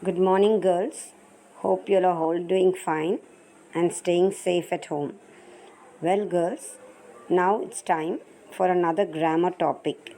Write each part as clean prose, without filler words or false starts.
Good morning, girls. Hope you are all doing fine and staying safe at home. Well, girls, now it's time for another grammar topic.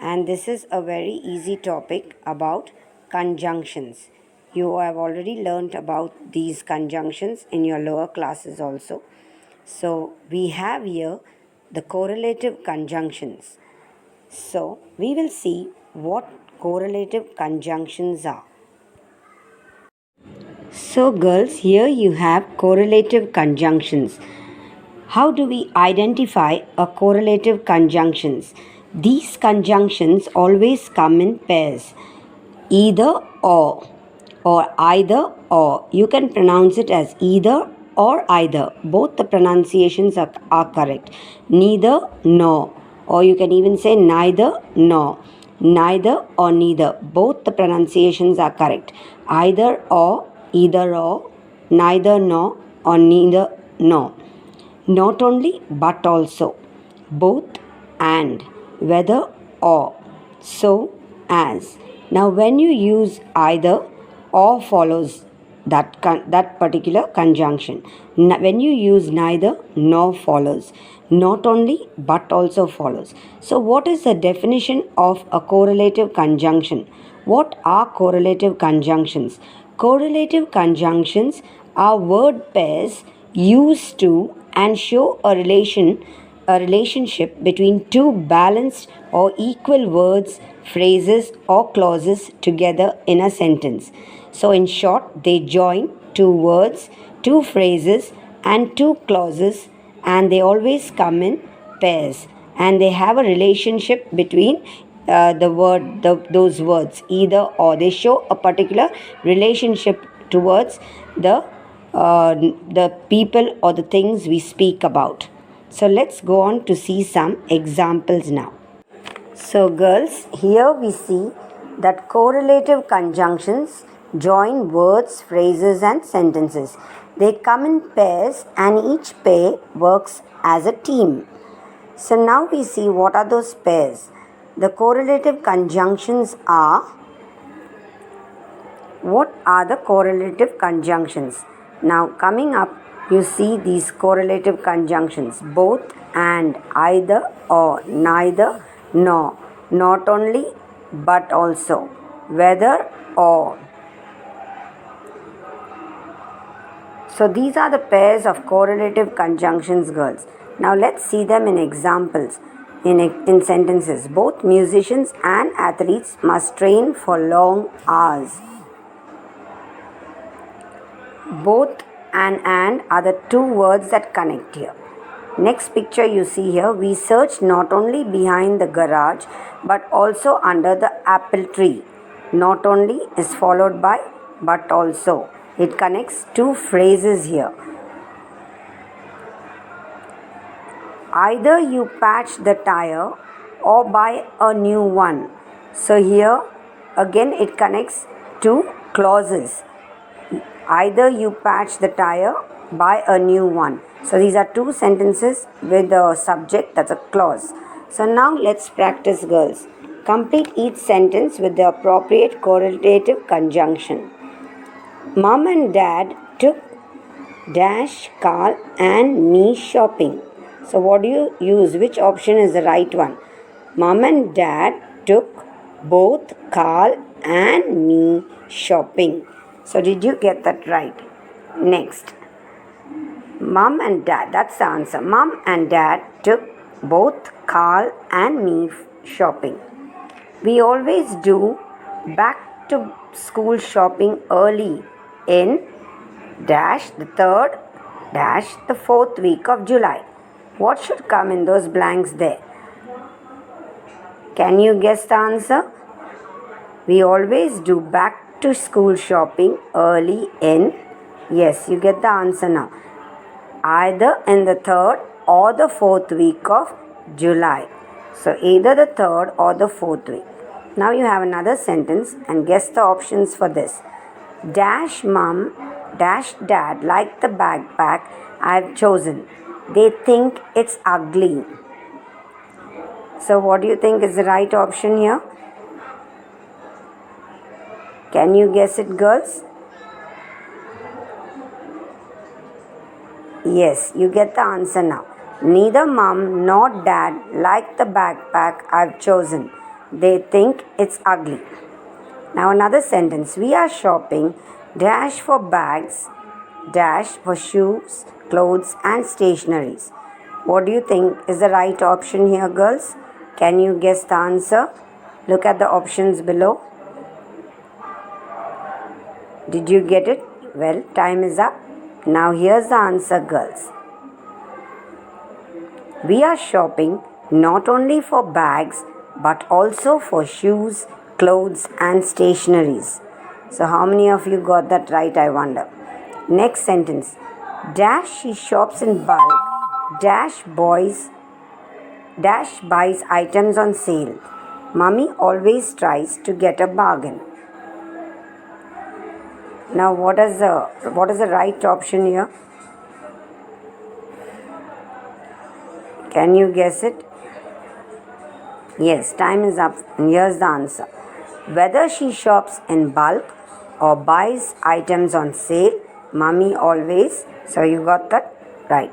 And this is a very easy topic about conjunctions. You have already learnt about these conjunctions in your lower classes also. So, we have here the correlative conjunctions. So, we will see what correlative conjunctions are. So, girls, here you have correlative conjunctions. How do we identify a correlative conjunctions? These conjunctions always come in pairs, either or either or. You can pronounce it as either or either. Both the pronunciations are correct. Neither nor, or you can even say neither nor. Neither or neither. Both the pronunciations are correct. Either or, neither nor, or neither nor. Not only but also. Both and, whether or, so as. Now, when you use either, or follows that particular conjunction. When you use neither, nor follows. Not only but also follows. So, what is the definition of a correlative conjunction? What are correlative conjunctions? Correlative conjunctions are word pairs used to and show a relationship between two balanced or equal words, phrases, or clauses together in a sentence. So, in short, they join two words, two phrases, and two clauses, and they always come in pairs, and they have a relationship between those words, either or. They show a particular relationship towards the people or the things we speak about. So let's go on to see some examples now. So, girls, here we see that correlative conjunctions join words, phrases, and sentences. They come in pairs, and each pair works as a team. So, now we see what are those pairs. The correlative conjunctions are. What are the correlative conjunctions? Now, coming up, you see these correlative conjunctions: both and, either or, neither nor, not only but also, whether or. So, these are the pairs of correlative conjunctions, girls. Now, let's see them in examples. In sentences, both musicians and athletes must train for long hours. Both and are the two words that connect here. Next picture you see here, we search not only behind the garage but also under the apple tree. Not only is followed by but also. It connects two phrases here. Either you patch the tire or buy a new one. So here again it connects two clauses. Either you patch the tire, buy a new one. So these are two sentences with a subject, that's a clause. So now let's practice, girls. Complete each sentence with the appropriate correlative conjunction. Mom and Dad took dash Carl and me shopping. So what do you use? Which option is the right one? Mom and Dad took both Carl and me shopping. So did you get that right? Next. Mom and Dad, that's the answer. Mom and Dad took both Carl and me shopping. We always do back to school shopping early in dash the third dash the fourth week of July. What should come in those blanks there? Can you guess the answer? We always do back to school shopping early in. Yes, you get the answer now. Either in the third or the fourth week of July. So either the third or the fourth week. Now you have another sentence and guess the options for this. Dash mom, dash dad like the backpack I've chosen. They think it's ugly. So what do you think is the right option here? Can you guess it, girls? Yes, you get the answer now. Neither mom nor dad like the backpack I've chosen. They think it's ugly. Now another sentence. We are shopping dash for bags, dash for shoes, clothes and stationeries. What do you think is the right option here, girls? Can you guess the answer? Look at the options below. Did you get it? Well, time is up. Now here's the answer, girls. We are shopping not only for bags but also for shoes, clothes and stationeries. So how many of you got that right, I wonder? Next sentence. Dash she shops in bulk, dash buys items on sale. Mummy always tries to get a bargain. Now what is the right option here? Can you guess it? Yes, time is up and here's the answer. Whether she shops in bulk or buys items on sale, Mummy always. So you got that right.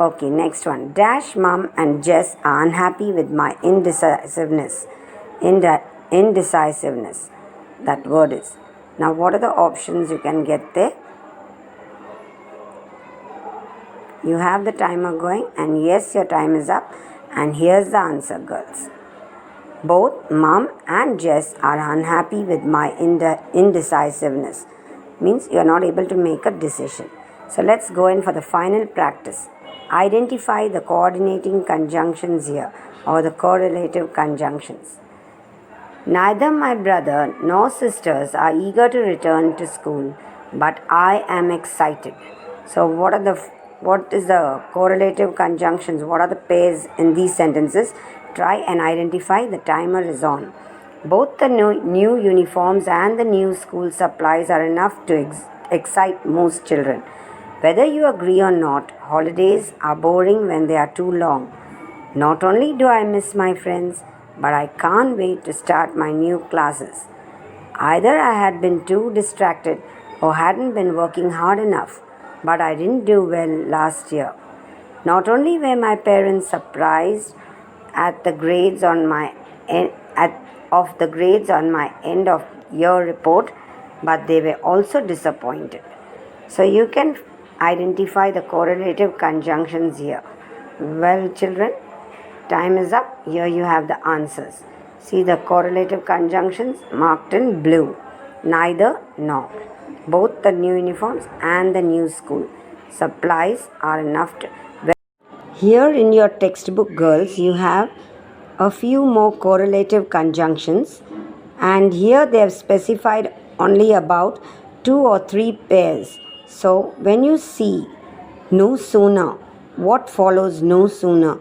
Okay, next one. Dash mom and Jess are unhappy with my indecisiveness. Indecisiveness. That word is. Now what are the options you can get there? You have the timer going and yes, your time is up. And here's the answer, girls. Both mom and Jess are unhappy with my indecisiveness. Means you are not able to make a decision. So let's go in for the final practice. Identify the coordinating conjunctions here or the correlative conjunctions. Neither my brother nor sisters are eager to return to school, but I am excited. So what is the correlative conjunctions? What are the pairs in these sentences? Try and identify. The timer is on. Both the new uniforms and the new school supplies are enough to excite most children. Whether you agree or not, holidays are boring when they are too long. Not only do I miss my friends, but I can't wait to start my new classes. Either I had been too distracted or hadn't been working hard enough, but I didn't do well last year. Not only were my parents surprised at the grades on my end of year report, but they were also disappointed. So you can identify the correlative conjunctions here. Well, children, time is up. Here you have the answers. See the correlative conjunctions marked in blue. Neither nor. Both the new uniforms and the new school supplies are enough to. Here in your textbook, girls, you have a few more correlative conjunctions, and here they have specified only about 2 or 3 pairs. So when you see no sooner, what follows no sooner?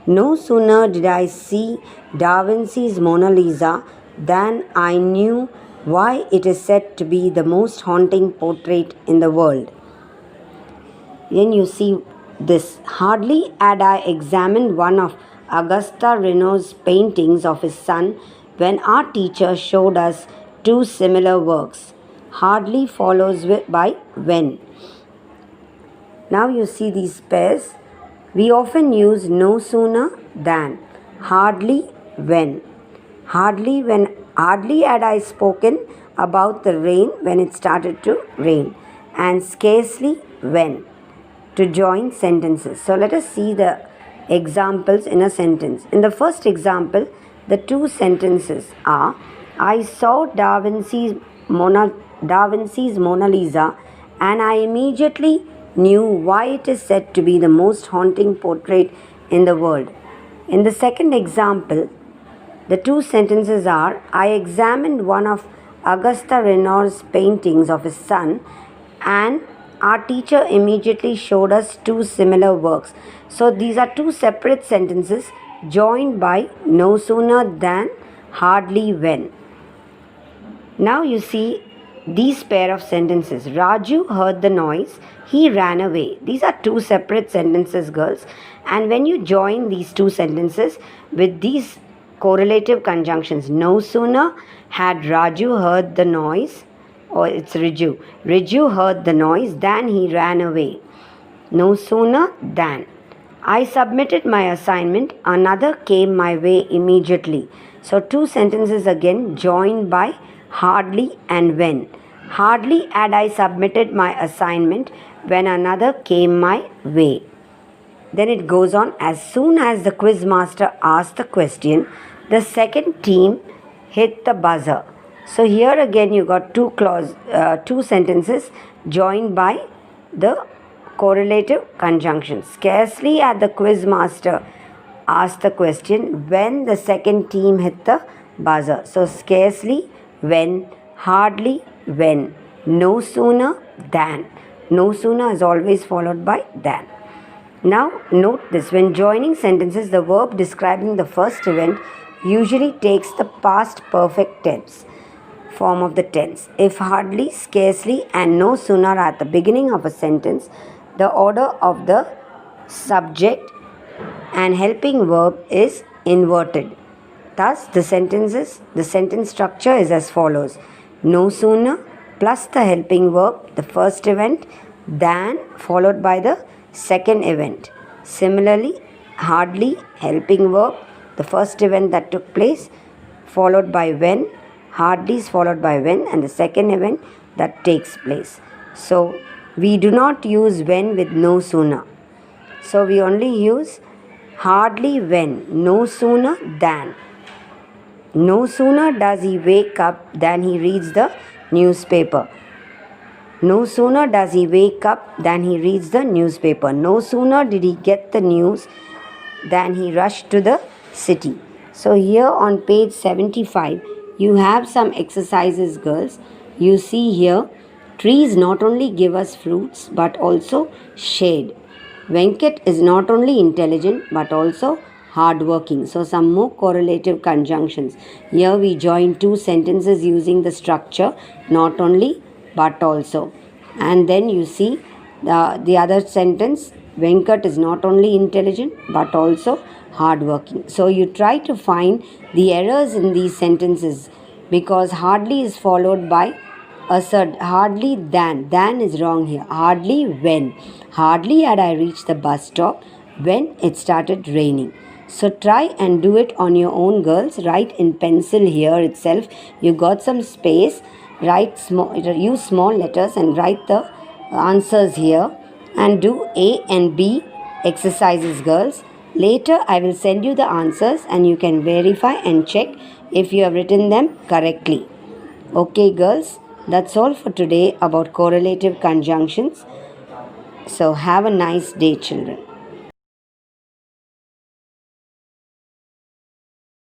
No sooner did I see Da Vinci's Mona Lisa than I knew why it is said to be the most haunting portrait in the world. Then you see this. Hardly had I examined one of Augusta Renoir's paintings of his son when our teacher showed us 2 similar works. Hardly follows by when. Now you see these pairs. We often use no sooner than. Hardly when. Hardly had I spoken about the rain when it started to rain, and scarcely when to join sentences. So let us see the examples in a sentence. In the first example, the 2 sentences are: I saw Da Vinci's Mona Lisa and I immediately knew why it is said to be the most haunting portrait in the world. In the second example, the 2 sentences are: I examined one of Augusta Renoir's paintings of his son and our teacher immediately showed us 2 similar works. So these are 2 separate sentences joined by no sooner than, hardly when. Now you see these pair of sentences. Raju heard the noise, he ran away. These are 2 separate sentences, girls. And when you join these 2 sentences with these correlative conjunctions, no sooner had Raju heard the noise, or it's Riju. Riju heard the noise, then he ran away. No sooner than I submitted my assignment, another came my way immediately. So, two sentences again joined by hardly and when. Hardly had I submitted my assignment when another came my way. Then it goes on, as soon as the quiz master asked the question, the second team hit the buzzer. So here again you got two sentences joined by the correlative conjunction. Scarcely had the quiz master asked the question when the second team hit the buzzer. So scarcely, when, hardly, when, no sooner than. No sooner is always followed by than. Now note this, when joining sentences, the verb describing the first event usually takes the past perfect tense form of the tense. If hardly, scarcely and no sooner are at the beginning of a sentence, the order of the subject and helping verb is inverted. Thus the sentence structure is as follows: no sooner plus the helping verb, the first event, than followed by the second event. Similarly, hardly, helping verb, the first event that took place, followed by when, hardly is followed by when, and the second event that takes place. So we do not use when with no sooner. So we only use hardly, when, no sooner than. No sooner does he wake up than he reads the newspaper. No sooner does he wake up than he reads the newspaper. No sooner did he get the news than he rushed to the city. So here on page 75, you have some exercises, girls. You see here, trees not only give us fruits but also shade. Venkat is not only intelligent but also hardworking. So some more correlative conjunctions. Here we join two sentences using the structure not only but also. And then you see the other sentence, Venkat is not only intelligent but also hardworking. So you try to find the errors in these sentences, because hardly is followed by assert, hardly than is wrong here. Hardly when. Hardly had I reached the bus stop when it started raining. So try and do it on your own, girls. Write in pencil here itself. You got some space. Use small letters and write the answers here, and do A and B exercises, girls. Later I will send you the answers and you can verify and check if you have written them correctly. Okay, girls, that's all for today about correlative conjunctions. So have a nice day, children.